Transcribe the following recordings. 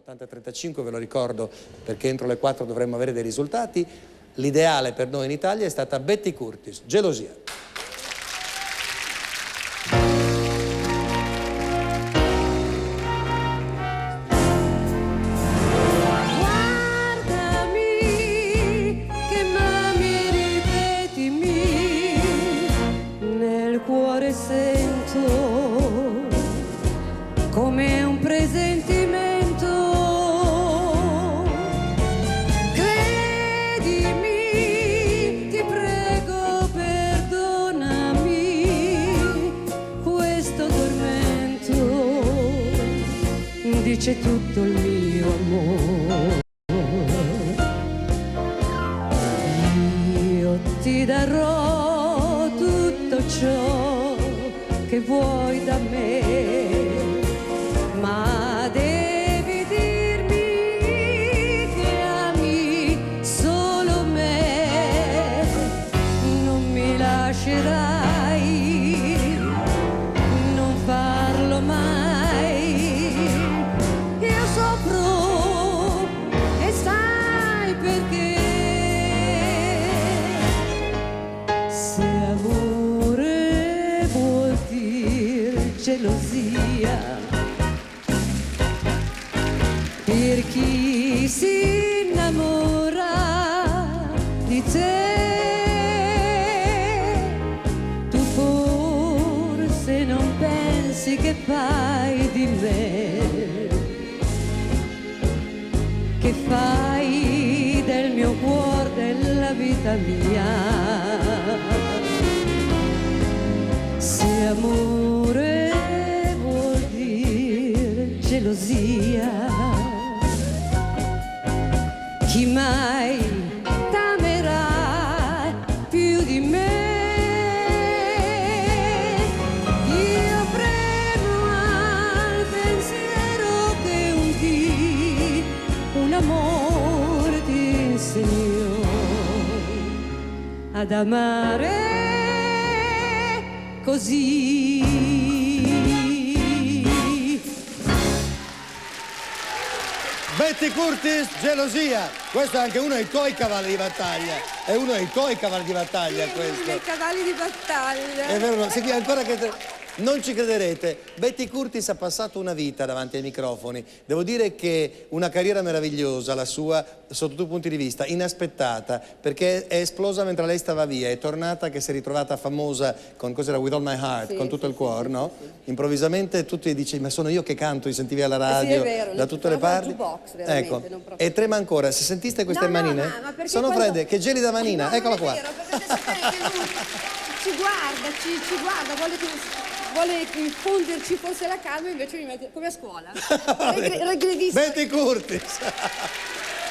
80-35, ve lo ricordo perché entro le 4 dovremmo avere dei risultati. L'ideale per noi in Italia è stata Betty Curtis, Gelosia. Guardami, che mami, ripetimi, nel cuore sento come un presentimento. Credimi, ti prego, perdonami questo tormento, dice tutto il mio amore. Io ti darò tutto ciò che vuoi da me, ma devi dirmi che ami solo me. Non mi lascerai, non farlo mai. Io soffro e sai perché. Se amore vuol dire gelosia, per chi si innamora di te, tu forse non pensi che fai di me, che fai del mio cuore, della vita mia. Se amore vuol dire gelosia, chi mai t'amerà più di me? Io premo al pensiero che un dì un amore ti insegnò ad amare così. Betty Curtis, Gelosia. Questo è anche uno dei tuoi cavalli di battaglia. È uno dei tuoi cavalli di battaglia, questo. Uno dei cavalli di battaglia. È vero, sì, ancora che... Non ci crederete, Betty Curtis ha passato una vita davanti ai microfoni. Devo dire che una carriera meravigliosa, la sua, sotto tutti i punti di vista, inaspettata, perché è esplosa mentre lei stava via, è tornata che si è ritrovata famosa con cos'era With All My Heart, sì, con tutto sì, il cuore, sì, no? sì. Improvvisamente tutti dici, ma sono io che canto, li sentivi alla radio, sì, è vero, da tutte le parti. Jukebox, veramente, ecco, non proprio. e trema ancora. Se sentiste queste No, manine? ma perché Sono quando... fredde, che gelida manina, no, eccola qua. Non è vero, perché sapete che lui ci guarda, ci guarda, vuole infonderci forse la calma, invece mi mette come a scuola. Betty Curtis.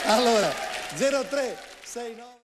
Allora, 0369